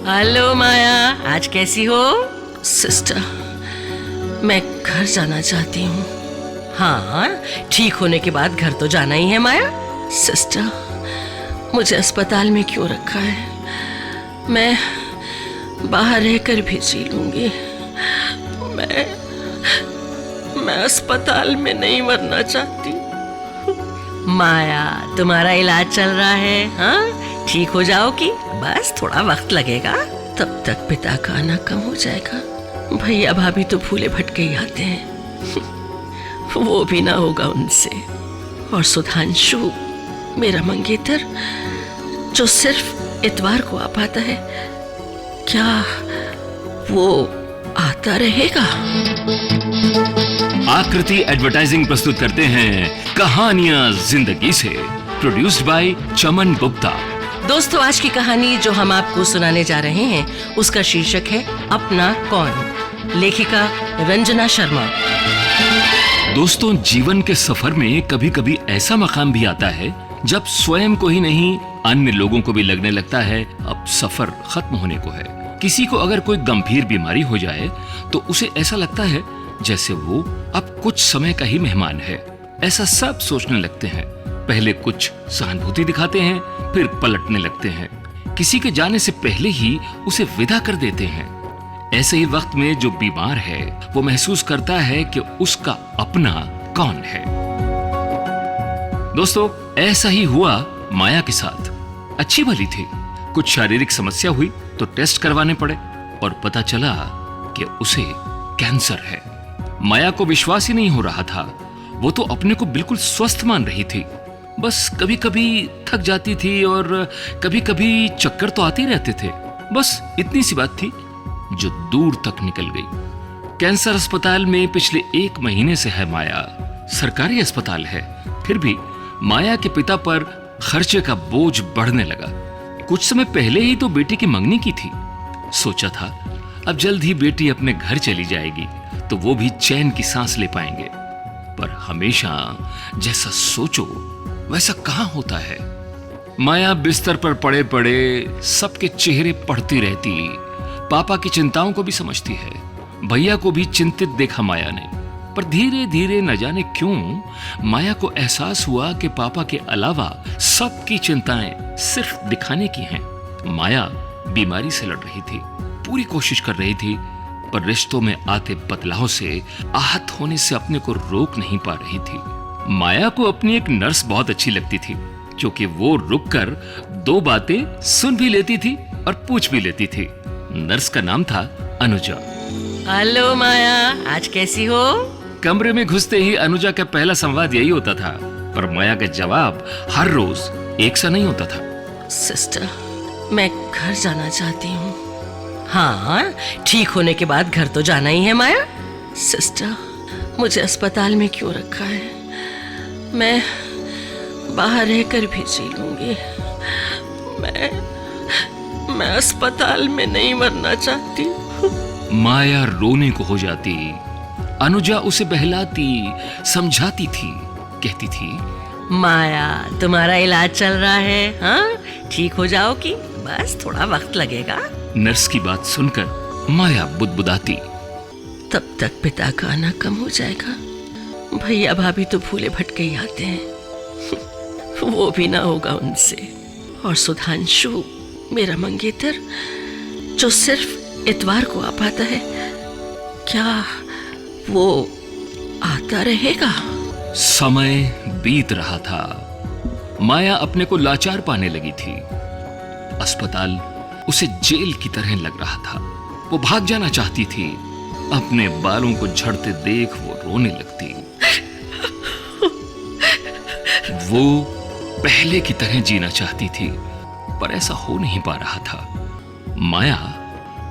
Hello माया, आज कैसी हो? सिस्टर, मैं घर जाना चाहती हूँ। हाँ, ठीक होने के बाद घर तो जाना ही है माया। सिस्टर, मुझे अस्पताल में क्यों रखा है? मैं बाहर रहकर भी जी लूंगी। मैं अस्पताल में नहीं मरना चाहती। माया, तुम्हारा इलाज चल रहा है, हाँ? ठीक हो जाओगी, बस थोड़ा वक्त लगेगा। तब तक पिता का आना कम हो जाएगा। भैया भाभी तो भूले भटके ही आते हैं। वो भी ना होगा उनसे। और सुधांशु, मेरा मंगेतर, जो सिर्फ इतवार को आ पाता है, क्या वो आता रहेगा? आकृति एडवर्टाइजिंग प्रस्तुत करते हैं कहानियां जिंदगी से, प्रोड्यूस्ड बाय चमन गुप्ता। दोस्तों, आज की कहानी जो हम आपको सुनाने जा रहे हैं उसका शीर्षक है अपना कौन। लेखिका रंजना शर्मा। दोस्तों, जीवन के सफर में कभी कभी ऐसा मकाम भी आता है जब स्वयं को ही नहीं, अन्य लोगों को भी लगने लगता है अब सफर खत्म होने को है। किसी को अगर कोई गंभीर बीमारी हो जाए तो उसे ऐसा लगता है जैसे वो अब कुछ समय का ही मेहमान है। ऐसा सब सोचने लगते हैं। पहले कुछ सहानुभूति दिखाते हैं, फिर पलटने लगते हैं। किसी के जाने से पहले ही उसे विदा कर देते हैं। ऐसे ही वक्त में जो बीमार है वो महसूस करता है कि उसका अपना कौन है। दोस्तों, ऐसा ही हुआ माया के साथ। अच्छी भली थी, कुछ शारीरिक समस्या हुई तो टेस्ट करवाने पड़े और पता चला कि उसे कैंसर है। माया को विश्वास ही नहीं हो रहा था। वो तो अपने को बिल्कुल स्वस्थ मान रही थी। बस कभी कभी थक जाती थी और कभी कभी चक्कर तो आते रहते थे। बस इतनी सी बात थी जो दूर तक निकल गई। कैंसर अस्पताल में पिछले 1 महीने से है माया। सरकारी अस्पताल है, फिर भी माया के पिता पर खर्चे का बोझ बढ़ने लगा। कुछ समय पहले ही तो बेटी की मंगनी की थी। सोचा था अब जल्द ही बेटी अपने घर चली जाएगी तो वो भी चैन की सांस ले पाएंगे। पर हमेशा जैसा सोचो वैसा कहां होता है। माया बिस्तर पर पड़े पड़े सबके चेहरे पढ़ती रहती। पापा की चिंताओं को भी समझती है। भैया को भी चिंतित देखा माया ने। पर धीरे धीरे न जाने क्यों माया को एहसास हुआ कि पापा के अलावा सबकी चिंताएं सिर्फ दिखाने की हैं। माया बीमारी से लड़ रही थी, पूरी कोशिश कर रही थी, पर रिश्तों में आते बदलाव से आहत होने से अपने को रोक नहीं पा रही थी। माया को अपनी एक नर्स बहुत अच्छी लगती थी, क्योंकि वो रुककर 2 बातें सुन भी लेती थी और पूछ भी लेती थी। नर्स का नाम था अनुजा। हेलो माया, आज कैसी हो? कमरे में घुसते ही अनुजा का पहला संवाद यही होता था, पर माया का जवाब हर रोज एक सा नहीं होता था। सिस्टर, मैं घर जाना चाहती हूँ। हाँ, ठीक होने के बाद घर तो जाना ही है माया। सिस्टर, मुझे अस्पताल में क्यों रखा है? मैं बाहर रहकर भी जी लूंगी। मैं अस्पताल में नहीं मरना चाहती। माया रोने को हो जाती। अनुजा उसे बहलाती, समझाती थी, कहती थी, माया, तुम्हारा इलाज चल रहा है, हाँ? ठीक हो जाओगी, बस थोड़ा वक्त लगेगा। नर्स की बात सुनकर माया बुदबुदाती। तब तक पिता का आना कम हो जाएगा। भैया भाभी तो भूले भटके ही आते हैं। वो भी ना होगा उनसे। और सुधांशु, मेरा मंगेतर, जो सिर्फ इतवार को आ पाता है, क्या वो आता रहेगा? समय बीत रहा था। माया अपने को लाचार पाने लगी थी। अस्पताल उसे जेल की तरह लग रहा था। वो भाग जाना चाहती थी। अपने बालों को झड़ते देख वो रोने लगती। वो पहले की तरह जीना चाहती थी, पर ऐसा हो नहीं पा रहा था। माया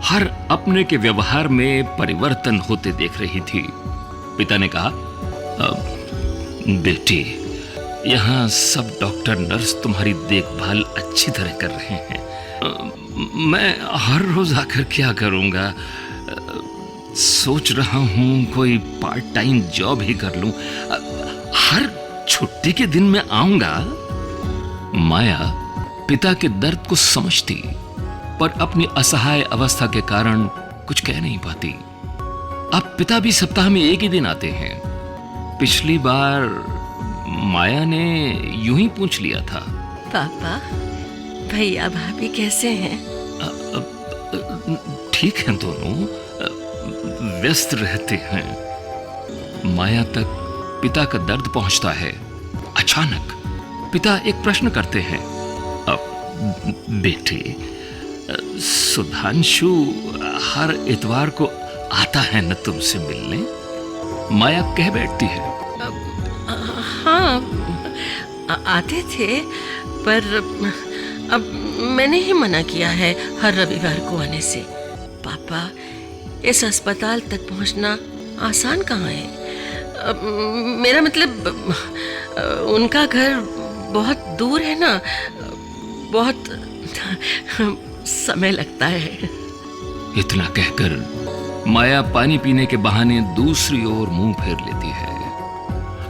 हर अपने के व्यवहार में परिवर्तन होते देख रही थी। पिता ने कहा, बेटी, यहाँ सब डॉक्टर नर्स तुम्हारी देखभाल अच्छी तरह कर रहे हैं। मैं हर रोज आकर क्या करूंगा? सोच रहा हूं कोई पार्ट टाइम जॉब ही कर लूं। हर छुट्टी के दिन मैं आऊंगा। माया पिता के दर्द को समझती, पर अपनी असहाय अवस्था के कारण कुछ कह नहीं पाती। अब पिता भी सप्ताह में एक ही दिन आते हैं। पिछली बार माया ने यूं ही पूछ लिया था, पापा, भैया भाभी कैसे हैं? ठीक हैं दोनों, व्यस्त रहते हैं। माया तक पिता का दर्द पहुंचता है। अचानक पिता एक प्रश्न करते हैं, बेटे, सुधांशु हर इतवार को आता है न तुमसे मिलने? माया कह बैठती है, हाँ, आते थे, पर अब मैंने ही मना किया है हर रविवार को आने से। पापा, इस अस्पताल तक पहुंचना आसान कहाँ है? मेरा मतलब उनका घर बहुत दूर है ना, बहुत समय लगता है। इतना कहकर माया पानी पीने के बहाने दूसरी ओर मुंह फेर लेती है।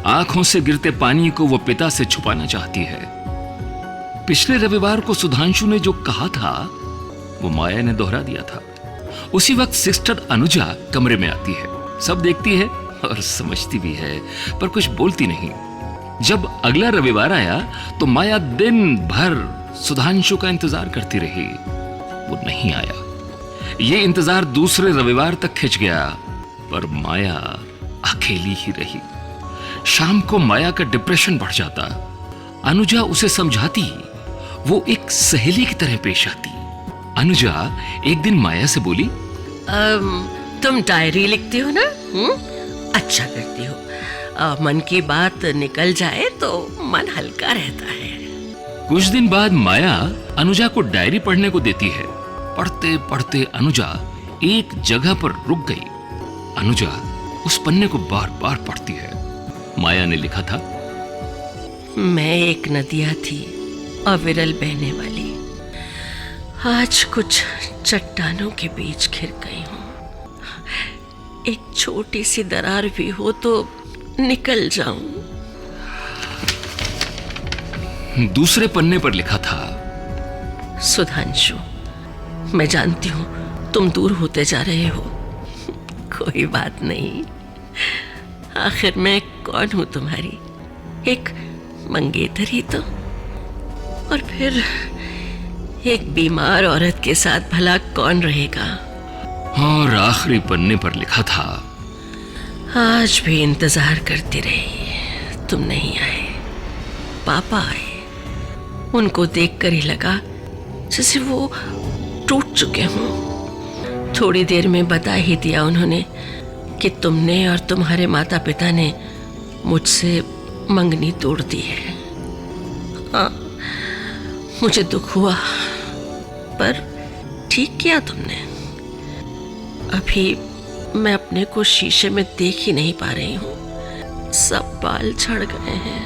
आंखों से गिरते पानी को वो पिता से छुपाना चाहती है। पिछले रविवार को सुधांशु ने जो कहा था वो माया ने दोहरा दिया था। उसी वक्त सिस्टर अनुजा कमरे में आती है। सब देखती है और समझती भी है, पर कुछ बोलती नहीं। जब अगला रविवार आया तो माया दिन भर सुधांशु का इंतजार करती रही। वो नहीं आया। ये इंतजार दूसरे रविवार तक खिंच गया, पर माया अकेली ही रही। शाम को माया का डिप्रेशन बढ़ जाता। अनुजा उसे समझाती, वो एक सहेली की तरह पेश आती। अनुजा एक दिन माया से बोली, तुम डायरी लिखती हो ना? अच्छा करती हो। मन की बात निकल जाए तो मन हल्का रहता है। कुछ दिन बाद माया अनुजा को डायरी पढ़ने को देती है। पढ़ते पढ़ते अनुजा एक जगह पर रुक गई। अनुजा उस पन्ने को बार बार पढ़ती है। माया ने लिखा था, मैं एक नदिया थी, अविरल बहने वाली। आज कुछ चट्टानों के बीच घिर गई हूं। एक छोटी सी दरार भी हो तो निकल जाऊं। दूसरे पन्ने पर लिखा था, सुधांशु, मैं जानती हूं तुम दूर होते जा रहे हो। कोई बात नहीं, आखिर मैं कौन हूं तुम्हारी? एक मंगेतर ही तो। और फिर एक बीमार औरत के साथ भला कौन रहेगा? और आखिरी पन्ने पर लिखा था, आज भी इंतजार करती रही, तुम नहीं आए। पापा आए, उनको देखकर ही लगा जैसे वो टूट चुके हों। थोड़ी देर में बता ही दिया उन्होंने कि तुमने और तुम्हारे माता पिता ने मुझसे मंगनी तोड़ दी है। हाँ, मुझे दुख हुआ, पर ठीक किया तुमने। अभी मैं अपने को शीशे में देख ही नहीं पा रही हूँ। सब बाल झड़ गए हैं।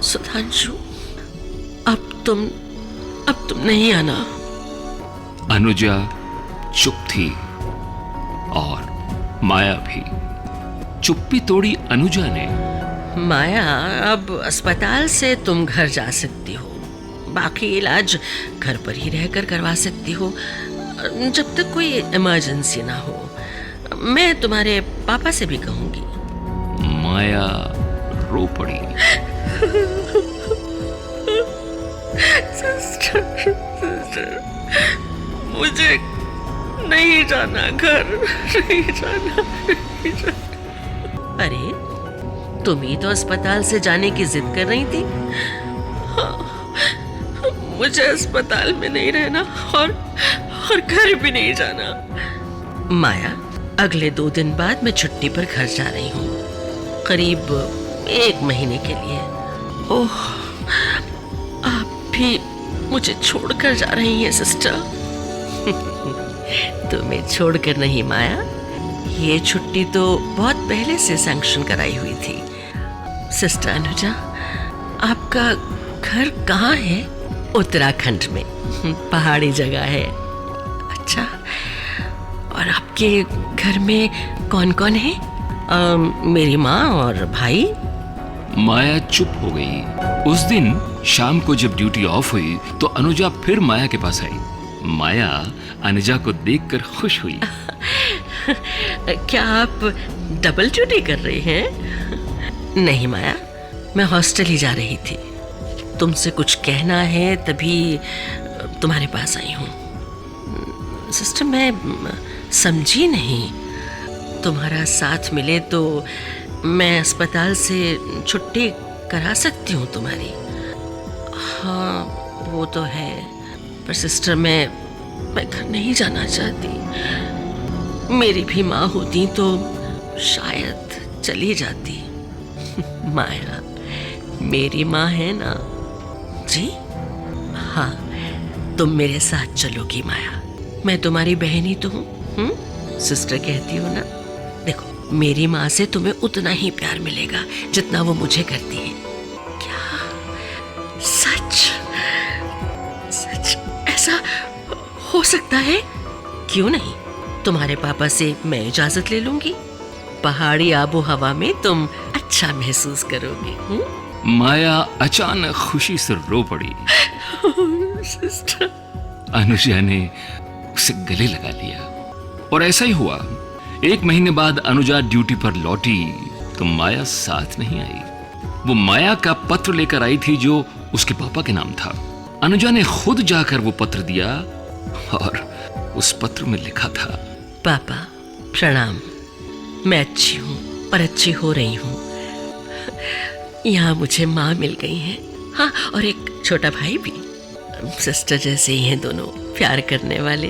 सुधांशु, अब तुम नहीं आना। अनुजा चुप थी और माया भी। चुप्पी तोड़ी अनुजा ने, माया, अब अस्पताल से तुम घर जा सकती हो। बाकी इलाज घर पर ही रहकर करवा सकती हो, जब तक कोई इमरजेंसी ना हो। मैं तुम्हारे पापा से भी कहूंगी। माया रो पड़ी। सिस्टर, मुझे नहीं जाना घर, नहीं जाना। अरे, तुम ही तो अस्पताल से जाने की जिद कर रही थी। हाँ, मुझे अस्पताल में नहीं रहना और घर भी नहीं जाना। माया, अगले 2 दिन बाद मैं छुट्टी पर घर जा रही हूँ, करीब 1 महीने के लिए। ओह, आप भी मुझे छोड़कर जा रही हैं सिस्टर? तुम्हें छोड़कर नहीं माया, ये छुट्टी तो बहुत पहले से सैंक्शन कराई हुई थी। सिस्टर अनुजा, आपका घर कहाँ है? उत्तराखंड में, पहाड़ी जगह है। अच्छा, और आपके घर में कौन कौन है? मेरी माँ और भाई। माया चुप हो गई। उस दिन शाम को जब ड्यूटी ऑफ हुई तो अनुजा फिर माया के पास आई। माया अनुजा को देखकर खुश हुई। क्या आप डबल ड्यूटी कर रहे हैं? नहीं माया, मैं हॉस्टल ही जा रही थी। तुमसे कुछ कहना है तभी तुम्हारे पास आई हूँ। सिस्टर, मैं समझी नहीं। तुम्हारा साथ मिले तो मैं अस्पताल से छुट्टी करा सकती हूँ तुम्हारी। हाँ वो तो है, पर सिस्टर मैं घर नहीं जाना चाहती। मेरी भी माँ होती तो शायद चली जाती। माया मेरी माँ है ना? जी हाँ, तुम मेरे साथ चलोगी माया। मैं तुम्हारी बहन ही तो हूँ। सिस्टर कहती हो ना। देखो, मेरी माँ से तुम्हें उतना ही प्यार मिलेगा जितना वो मुझे करती है। क्या? सच? सच ऐसा हो सकता है? क्यों नहीं, तुम्हारे पापा से मैं इजाजत ले लूंगी। पहाड़ी आबो हवा में तुम अच्छा महसूस करोगे। माया अचानक खुशी से रो पड़ी। सिस्टर। अनुजा ने उसे गले लगा लिया और ऐसा ही हुआ। 1 महीने बाद अनुजा ड्यूटी पर लौटी तो माया साथ नहीं आई। वो माया का पत्र लेकर आई थी जो उसके पापा के नाम था। अनुजा ने खुद जाकर वो पत्र दिया और उस पत्र में लिखा था, पापा प्रणाम, मैं अच्छी हूँ और अच्छी हो रही हूँ। यहाँ मुझे माँ मिल गई है। हाँ, और एक छोटा भाई भी। सिस्टर जैसे ही हैं दोनों, प्यार करने वाले।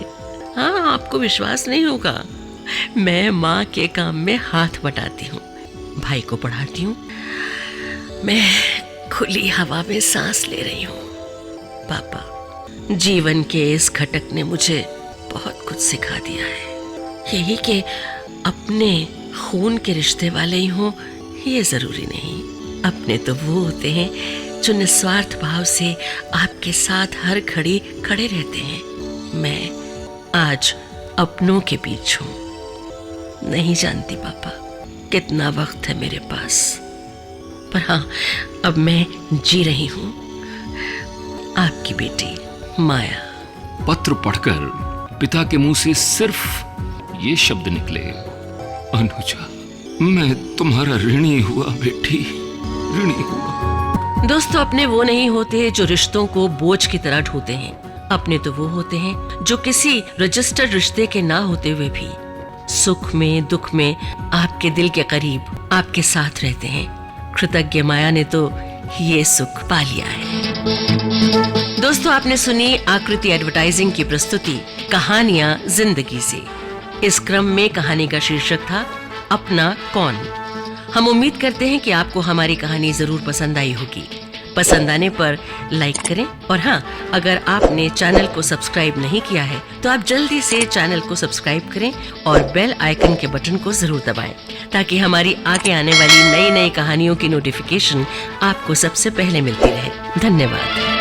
हाँ, आपको विश्वास नहीं होगा, मैं माँ के काम में हाथ बटाती हूँ, भाई को पढ़ाती हूँ, मैं खुली हवा में सांस ले रही हूँ। पापा, जीवन के इस घटक ने मुझे बहुत कुछ सिखा दिया है। यही कि अपने खून के रिश्ते वाले ही हों ये जरूरी नहीं। अपने तो वो होते हैं जो निस्वार्थ भाव से आपके साथ हर घड़ी खड़े रहते हैं। मैं आज अपनों के बीच हूँ। नहीं जानती पापा कितना वक्त है मेरे पास, पर हाँ, अब मैं जी रही हूँ। आपकी बेटी माया। पत्र पढ़कर पिता के मुंह से सिर्फ ये शब्द निकले, अनुजा, मैं तुम्हारा ऋणी हुआ बेटी, ऋणी हुआ। दोस्तों, अपने वो नहीं होते जो रिश्तों को बोझ की तरह ढोते हैं। अपने तो वो होते हैं जो किसी रजिस्टर्ड रिश्ते के ना होते हुए भी सुख में दुख में आपके दिल के करीब आपके साथ रहते हैं। कृतज्ञ माया ने तो ये सुख पा लिया है। दोस्तों, आपने सुनी आकृति एडवर्टाइजिंग की प्रस्तुति कहानियां जिंदगी से। इस क्रम में कहानी का शीर्षक था अपना कौन। हम उम्मीद करते हैं कि आपको हमारी कहानी जरूर पसंद आई होगी। पसंद आने पर लाइक करें और हाँ, अगर आपने चैनल को सब्सक्राइब नहीं किया है तो आप जल्दी से चैनल को सब्सक्राइब करें और बेल आइकन के बटन को जरूर दबाएं ताकि हमारी आगे आने वाली नई नई कहानियों की नोटिफिकेशन आपको सबसे पहले मिलती रहे। धन्यवाद।